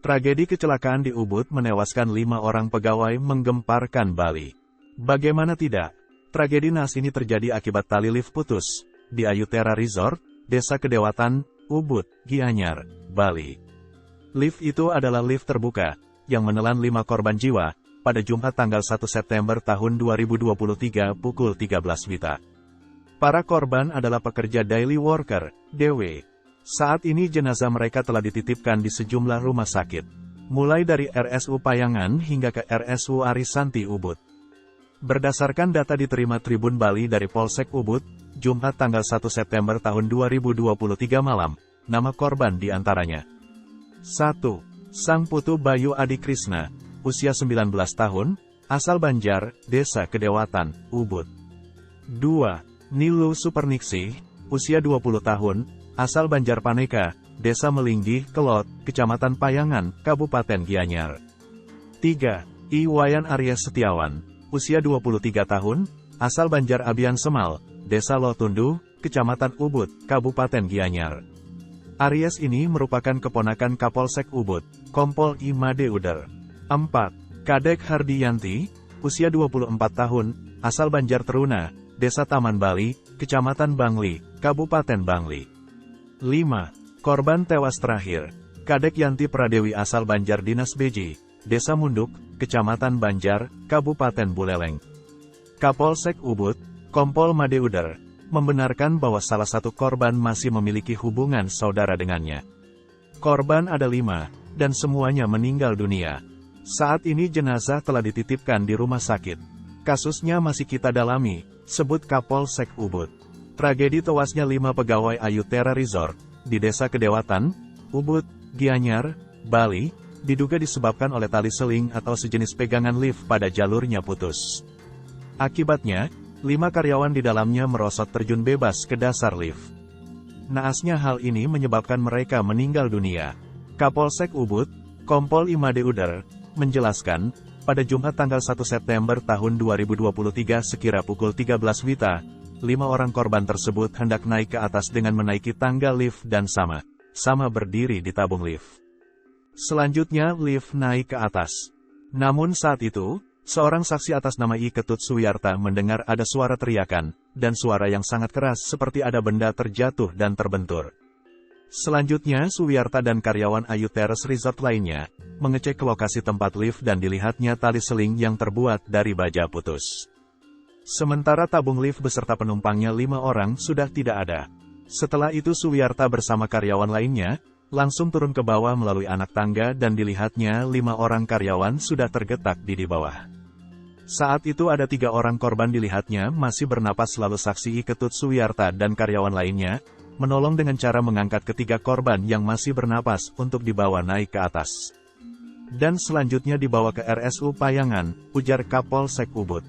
Tragedi kecelakaan di Ubud menewaskan 5 orang pegawai menggemparkan Bali. Bagaimana tidak? Tragedi naas ini terjadi akibat tali lift putus di Ayutera Resort, Desa Kedewatan, Ubud, Gianyar, Bali. Lift itu adalah lift terbuka yang menelan 5 korban jiwa pada Jumat tanggal 1 September tahun 2023 pukul 13 WITA. Para korban adalah pekerja daily worker, DW. Saat ini jenazah mereka telah dititipkan di sejumlah rumah sakit, mulai dari RSU Payangan hingga ke RSU Arisanti Ubud. Berdasarkan data diterima Tribun Bali dari Polsek Ubud, Jumat tanggal 1 September tahun 2023 malam, nama korban diantaranya. 1. Sang Putu Bayu Adi Krisna, usia 19 tahun, asal Banjar, Desa Kedewatan, Ubud. 2. Nilu Superningsih, usia 20 tahun, asal Banjar Paneka, Desa Melinggi, Kelot, Kecamatan Payangan, Kabupaten Gianyar. 3. Iwayan Aries Setiawan, usia 23 tahun, asal Banjar Abian Semal, Desa Lotundu, Kecamatan Ubud, Kabupaten Gianyar. Aries ini merupakan keponakan Kapolsek Ubud, Kompol I Made Uder. 4. Kadek Hardiyanti, usia 24 tahun, asal Banjar Teruna, Desa Taman Bali, Kecamatan Bangli, Kabupaten Bangli. 5. Korban tewas terakhir, Kadek Yanti Pradewi asal Banjar Dinas Beji, Desa Munduk, Kecamatan Banjar, Kabupaten Buleleng. Kapolsek Ubud, Kompol Made Uder, membenarkan bahwa salah satu korban masih memiliki hubungan saudara dengannya. Korban ada 5, dan semuanya meninggal dunia. Saat ini jenazah telah dititipkan di rumah sakit. Kasusnya masih kita dalami, sebut Kapolsek Ubud. Tragedi tewasnya 5 pegawai Ayutera Resort di Desa Kedewatan, Ubud, Gianyar, Bali, diduga disebabkan oleh tali seling atau sejenis pegangan lift pada jalurnya putus. Akibatnya, 5 karyawan di dalamnya merosot terjun bebas ke dasar lift. Naasnya hal ini menyebabkan mereka meninggal dunia. Kapolsek Ubud, Kompol I Made Uder, menjelaskan, pada Jumat tanggal 1 September tahun 2023 sekira pukul 13 WITA, 5 orang korban tersebut hendak naik ke atas dengan menaiki tangga lift dan sama berdiri di tabung lift. Selanjutnya lift naik ke atas. Namun saat itu, seorang saksi atas nama I Ketut Suyarta mendengar ada suara teriakan, dan suara yang sangat keras seperti ada benda terjatuh dan terbentur. Selanjutnya Suyarta dan karyawan Ayuteres Resort lainnya, mengecek ke lokasi tempat lift dan dilihatnya tali seling yang terbuat dari baja putus. Sementara tabung lift beserta penumpangnya 5 orang sudah tidak ada. Setelah itu Suyarta bersama karyawan lainnya, langsung turun ke bawah melalui anak tangga dan dilihatnya 5 orang karyawan sudah tergetak di bawah. Saat itu ada 3 orang korban dilihatnya masih bernapas lalu saksi I Ketut Suyarta dan karyawan lainnya, menolong dengan cara mengangkat ketiga korban yang masih bernapas untuk dibawa naik ke atas. Dan selanjutnya dibawa ke RSU Payangan, ujar Kapolsek Ubud.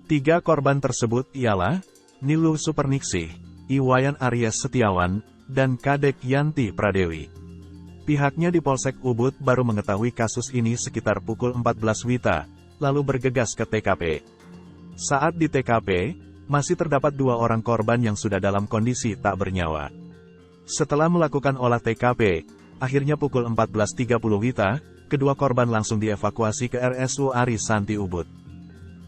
3 korban tersebut ialah Nilu Superningsih, Iwayan Aries Setiawan, dan Kadek Yanti Pradewi. Pihaknya di Polsek Ubud baru mengetahui kasus ini sekitar pukul 14 WITA, lalu bergegas ke TKP. Saat di TKP, masih terdapat 2 orang korban yang sudah dalam kondisi tak bernyawa. Setelah melakukan olah TKP, akhirnya pukul 14.30 WITA, kedua korban langsung dievakuasi ke RSU Arisanti Ubud.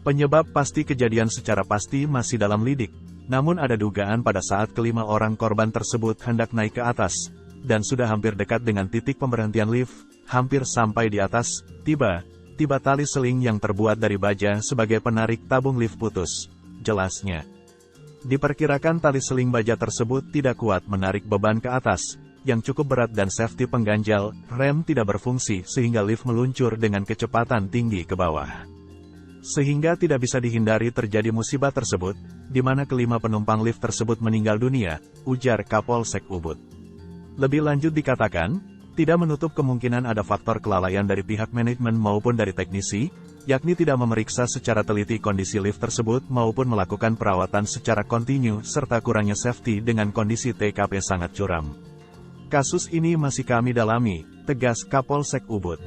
Penyebab pasti kejadian secara pasti masih dalam lidik, namun ada dugaan pada saat ke-5 orang korban tersebut hendak naik ke atas, dan sudah hampir dekat dengan titik pemberhentian lift, hampir sampai di atas, tiba tali seling yang terbuat dari baja sebagai penarik tabung lift putus, jelasnya. Diperkirakan tali seling baja tersebut tidak kuat menarik beban ke atas, yang cukup berat dan safety pengganjal, rem tidak berfungsi sehingga lift meluncur dengan kecepatan tinggi ke bawah. Sehingga tidak bisa dihindari terjadi musibah tersebut, di mana ke-5 penumpang lift tersebut meninggal dunia, ujar Kapolsek Ubud. Lebih lanjut dikatakan, tidak menutup kemungkinan ada faktor kelalaian dari pihak manajemen maupun dari teknisi, yakni tidak memeriksa secara teliti kondisi lift tersebut maupun melakukan perawatan secara kontinu serta kurangnya safety dengan kondisi TKP sangat curam. Kasus ini masih kami dalami, tegas Kapolsek Ubud.